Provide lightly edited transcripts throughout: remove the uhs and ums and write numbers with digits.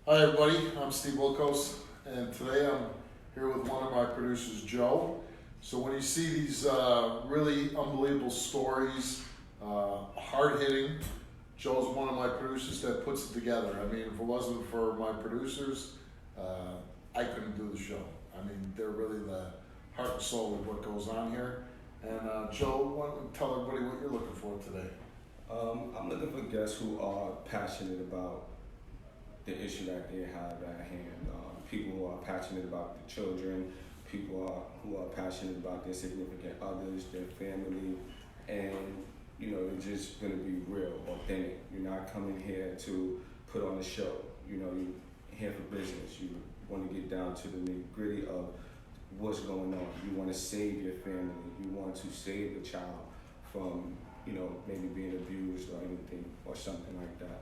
Hi everybody, I'm Steve Wilkos, and today I'm here with one of my producers, Joe. So when you see these really unbelievable stories, hard-hitting, Joe's one of my producers that puts it together. I mean, if it wasn't for my producers, I couldn't do the show. I mean, they're really the heart and soul of what goes on here. And Joe, why don't you tell everybody what you're looking for today? I'm looking for guests who are passionate about the issue that they have at hand. People who are passionate about the children, people who are passionate about their significant others, their family, and they're just gonna be real, authentic. You're not coming here to put on a show. You're here for business. You want to get down to the nitty-gritty of what's going on. You want to save your family. You want to save the child from maybe being abused or anything or something like that.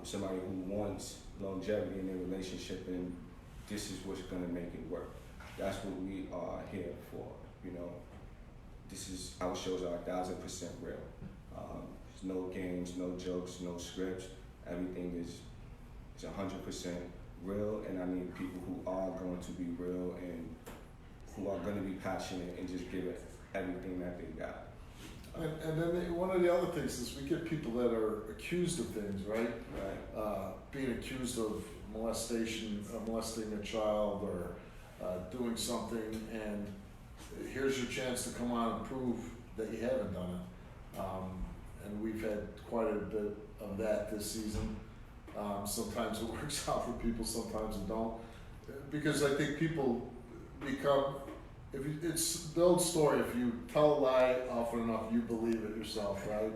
Somebody who wants longevity in their relationship, and this is what's gonna make it work. That's what we are here for. This is our shows are 1,000% real. There's no games, no jokes, no scripts. Everything is 100% real, and I need people who are going to be real and who are going to be passionate and just give it everything that they got. And then one of the other things is we get people that are accused of things, right? Right. Being accused of molesting a child or doing something, and here's your chance to come on and prove that you haven't done it. And we've had quite a bit of that this season. Sometimes it works out for people, sometimes it don't. Because I think people become, it's the old story, if you tell a lie often enough, you believe it yourself, right?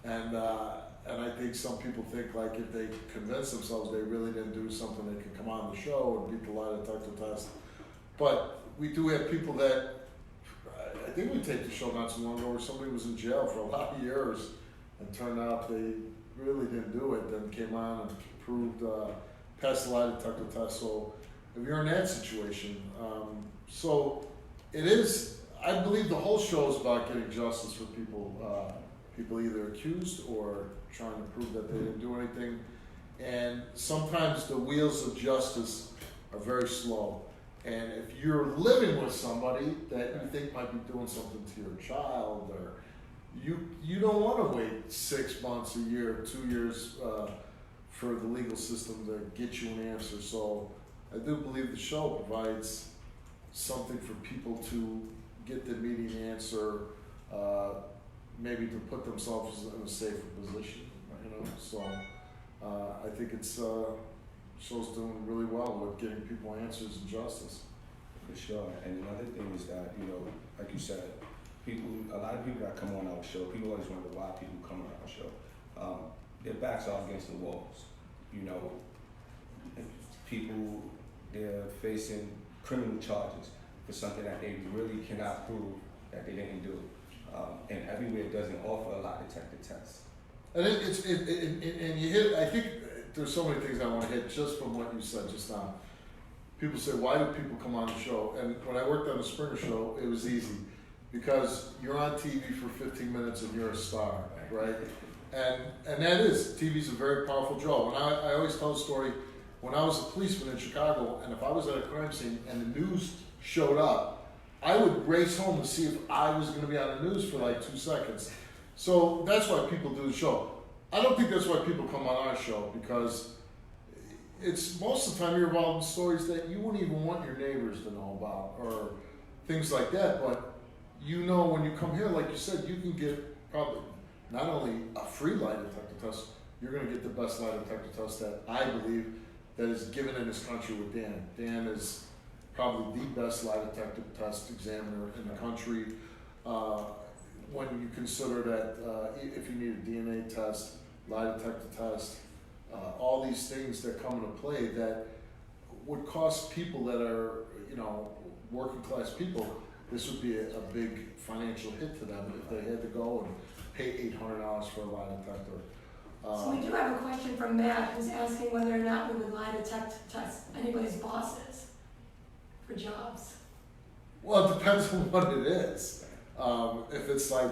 And I think some people think like if they convince themselves they really didn't do something, they can come on the show and beat the lie detector test. But we do have people that, I think we taped the show not so long ago where somebody was in jail for a lot of years and turned out they really didn't do it, then came on and proved, passed the lie detector test. So if you're in that situation, so it is, I believe the whole show is about getting justice for people, people either accused or trying to prove that they didn't do anything. And sometimes the wheels of justice are very slow. And if you're living with somebody that you think might be doing something to your child, or you don't want to wait 6 months, a year, 2 years for the legal system to get you an answer. So I do believe the show provides something for people to get the immediate answer, maybe to put themselves in a safer position, So I think it's show's doing really well with getting people answers and justice. For sure. And another thing is that, like you said, a lot of people that come on our show, people always wonder why people come on our show. Their backs are against the walls. People, they're facing criminal charges for something that they really cannot prove that they didn't do. And everywhere doesn't offer a lie detector test. And and you hit, I think there's so many things I want to hit just from what you said just now. People say, why do people come on the show? And when I worked on the Springer Show, it was easy because you're on TV for 15 minutes and you're a star, right? And that is, TV's a very powerful draw. I always tell a story, when I was a policeman in Chicago, and if I was at a crime scene and the news showed up, I would race home to see if I was going to be on the news for like 2 seconds. So that's why people do the show. I don't think that's why people come on our show, because it's most of the time you're involved in stories that you wouldn't even want your neighbors to know about or things like that. But when you come here, like you said, you can get probably not only a free lie detector test, you're going to get the best lie detector test that I believe that is given in this country with Dan. Dan is probably the best lie detector test examiner in the country. When you consider that if you need a DNA test, lie detector test, all these things that come into play that would cost people that are, working class people, this would be a big financial hit to them if they had to go and pay $800 for a lie detector. So we do have a question from Matt who's asking whether or not we would lie detect test anybody's bosses for jobs. Well, it depends on what it is. If it's like,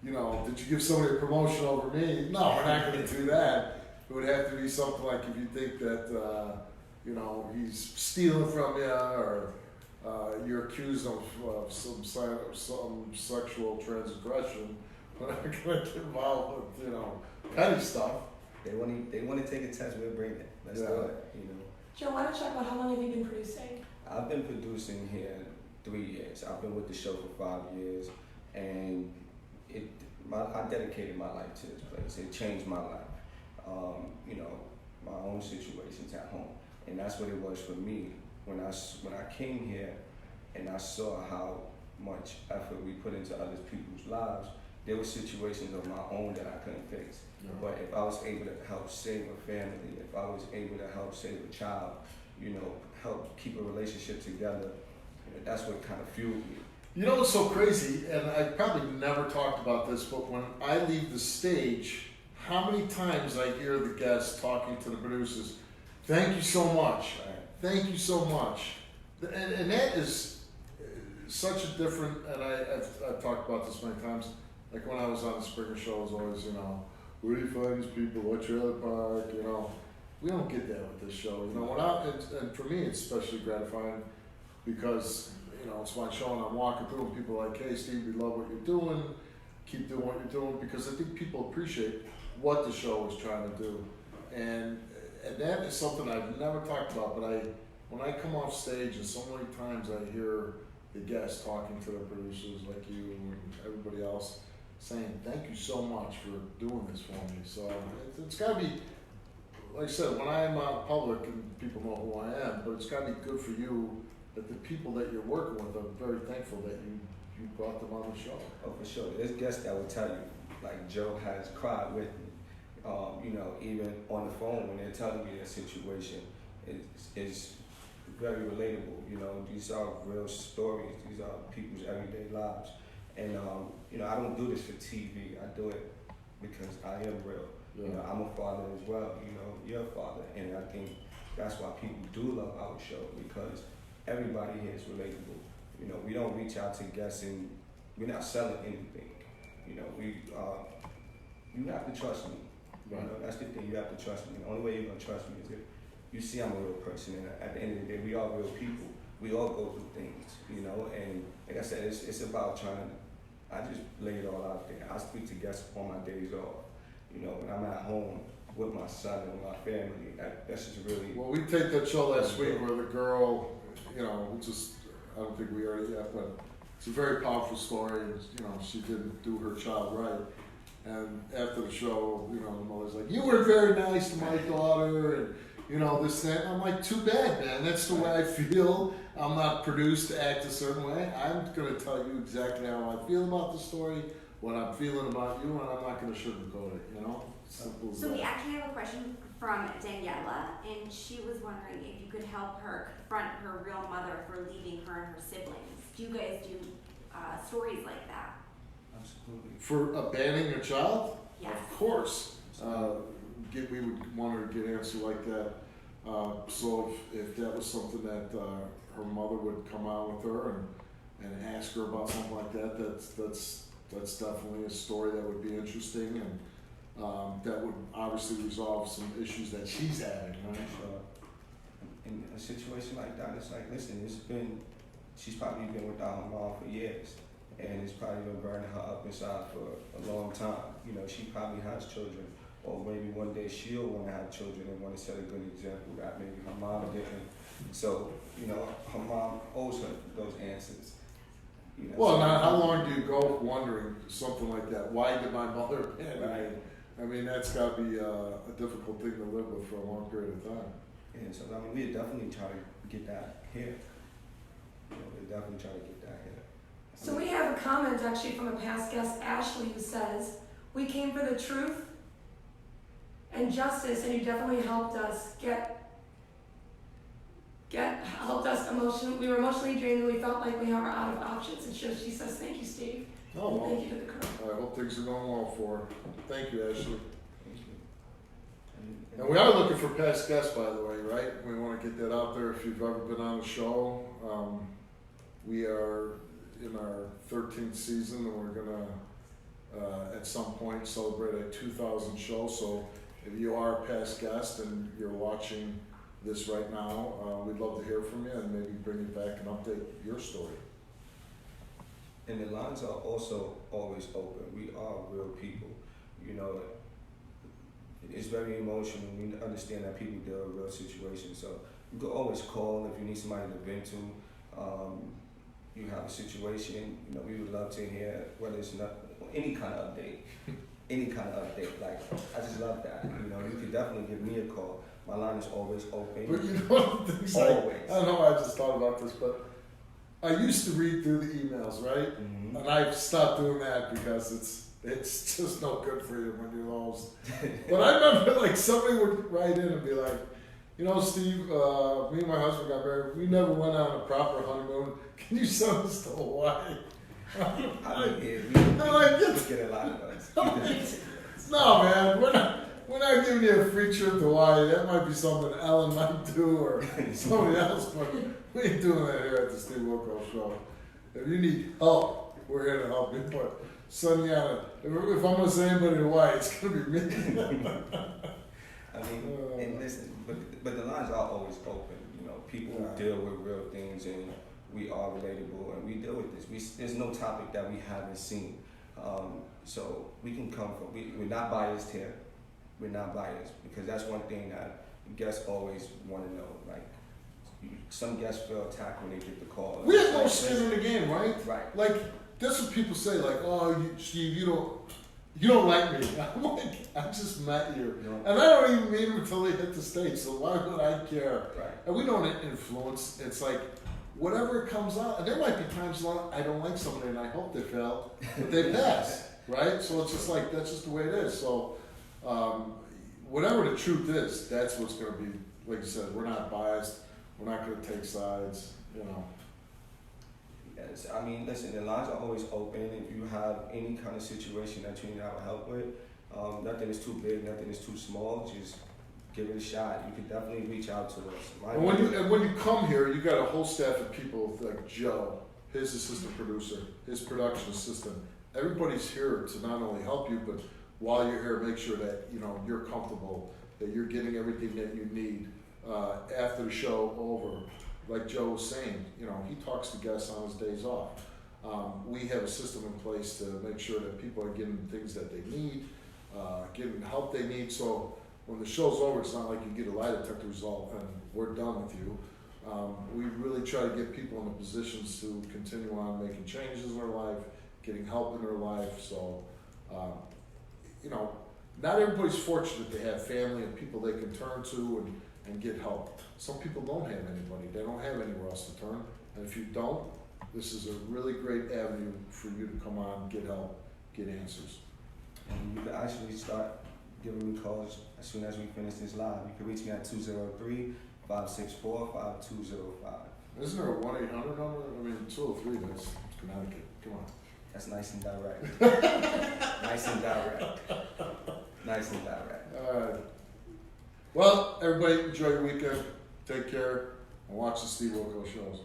did you give somebody a promotion over me? No, we're not going to do that. It would have to be something like if you think that, you know, he's stealing from you or you're accused of some sexual transgression. We're not going to get involved with, you know, petty stuff. They want to take a test. We'll bring it. Let's do it. You know. Joe, why don't you talk about how long have you been producing? I've been producing here 3 years. I've been with the show for 5 years, and I dedicated my life to this place. It changed my life. You know, my own situations at home, and that's what it was for me when I came here, and I saw how much effort we put into other people's lives. There were situations of my own that I couldn't fix. Yeah. But if I was able to help save a family, if I was able to help save a child, you know, help keep a relationship together, that's what kind of fueled me. You know what's so crazy, and I probably never talked about this, but when I leave the stage, how many times I hear the guests talking to the producers, thank you so much, thank you so much. And that is such a different, and I've talked about this many times, like when I was on the Springer Show, it was always, you know, where do you find these people, what trailer park, you know. We don't get that with this show, you know. And for me, it's especially gratifying because, you know, it's my show and I'm walking through and people are like, hey, Steve, we love what you're doing. Keep doing what you're doing, because I think people appreciate what the show is trying to do. And that is something I've never talked about, but when I come off stage and so many times I hear the guests talking to the producers like you and everybody else saying, thank you so much for doing this for me. So it's got to be, like I said, when I am out in public and people know who I am, but it's got to be good for you that the people that you're working with are very thankful that you brought them on the show. Oh, for sure. There's guests that will tell you, like Joe has cried with me. You know, even on the phone when they're telling me their situation, it's very relatable. You know, these are real stories. These are people's everyday lives. And, you know, I don't do this for TV. I do it because I am real. Yeah. You know, I'm a father as well. You know, you're a father. And I think that's why people do love our show, because everybody here is relatable. You know, we don't reach out to guests and we're not selling anything. You know, you have to trust me. Right. You know, that's the thing, you have to trust me. The only way you're going to trust me is if you see I'm a real person. And at the end of the day, we are real people. We all go through things, you know. And like I said, it's about trying to, I just lay it all out there. I speak to guests on my days off. You know, when I'm at home with my son and my family, that's just really... Well, we taped that show last week where the girl, you know, I don't think we heard it yet, but it's a very powerful story. And, you know, she didn't do her child right. And after the show, you know, the mother's like, you were very nice to my daughter, and, you know, this, that. And I'm like, too bad, man. That's the way I feel. I'm not produced to act a certain way. I'm going to tell you exactly how I feel about the story, what I'm feeling about you, and I'm not going to sugarcoat it, you know? Simple as So that. we actually have a question from Daniela, and she was wondering if you could help her confront her real mother for leaving her and her siblings. Do you guys do stories like that? Absolutely. For abandoning a child? Yes. Of course. We would want her to get an answer like that. So if that was something that her mother would come out with her and ask her about something like that, that's definitely a story that would be interesting, and that would obviously resolve some issues that she's having, right? In a situation like that, it's like, listen, she's probably been without her mom for years, and it's probably been burning her up inside for a long time. You know, she probably has children, or maybe one day she'll want to have children and want to set a good example that maybe her mom didn't. So, you know, her mom owes her those answers. You know, Well, now, how long do you go wondering something like that? Why did my mother abandon me? I mean, that's got to be a difficult thing to live with for a long period of time. Yeah, so I mean, we definitely try to get that here. You know, we definitely try to get that here. So we have a comment actually from a past guest, Ashley, who says, we came for the truth and justice, and you definitely helped us helped us emotionally. We were emotionally drained, and we felt like we were out of options. And she says, thank you, Steve. Oh, well. Thank you to the crew. I hope things are going well for her. Thank you, Ashley. Thank you. And we are looking for past guests, by the way, right? We want to get that out there. If you've ever been on the show, we are in our 13th season, and we're going to, at some point, celebrate a 2000 show. So if you are a past guest and you're watching this right now, we'd love to hear from you and maybe bring you back and update your story. And the lines are also always open. We are real people. You know, it's very emotional. We understand that people deal with real situations. So you can always call if you need somebody to vent to. You have a situation, you know, we would love to hear whether it's not any kind of update. Any kind of update. Like, I just love that. You know, you could definitely give me a call. My line is always open. But you know, things Always. I don't know why I just thought about this, but I used to read through the emails, right? Mm-hmm. And I've stopped doing that because it's just no good for you when you're lost. But I remember like somebody would write in and be like, you know, Steve, me and my husband got married. We never went on a proper honeymoon. Can you send us to Hawaii? I mean, we get get a lot of those. No, man, we're not giving you a free trip to Hawaii. That might be something Ellen might do or somebody else, but we ain't doing that here at the Steve Wilkos Show. If you need help, we're here to help you. But Sonia, if I'm gonna send anybody to Hawaii, it's gonna be me. I mean, and listen, but the lines are always open. You know, people deal with real things, and we are relatable, and we deal with this. There's no topic that we haven't seen. So we can come from. We're not biased here. We're not biased because that's one thing that guests always want to know. Like, some guests feel attacked when they get the call. We have no skin in the game, right? Right. Like that's what people say. Like, oh, Steve, you don't like me. I'm like, I just met you, and I don't even meet them until they hit the stage. So why would I care? Right. And we don't influence. It's like whatever comes out. And there might be times I don't like somebody, and I hope they fail, but they pass, right? So it's just like that's just the way it is. So whatever the truth is, that's what's going to be. Like you said, we're not biased. We're not going to take sides. You know. Yes, I mean, listen, the lines are always open. If you have any kind of situation that you need our help with, nothing is too big, nothing is too small. Just give it a shot. You can definitely reach out to us. And when you come here, you got a whole staff of people like Joe, his assistant producer, his production assistant. Everybody's here to not only help you, but while you're here, make sure that you're comfortable, that you're getting everything that you need after the show over. Like Joe was saying, he talks to guests on his days off. We have a system in place to make sure that people are getting things that they need, getting the help they need. So when the show's over, it's not like you get a lie detector result and we're done with you. We really try to get people in the positions to continue on making changes in their life, getting help in their life. So, not everybody's fortunate to have family and people they can turn to and get help. Some people don't have anybody. They don't have anywhere else to turn. And if you don't, this is a really great avenue for you to come on, get help, get answers. And you can actually start giving me calls as soon as we finish this live. You can reach me at 203-564-5205. Isn't there a 1-800 number? I mean, 203, that's Connecticut. Come on. That's nice and direct. Nice and direct. Nice and direct. All right. Well, everybody, enjoy your weekend. Take care and watch the Steve Wilkos shows.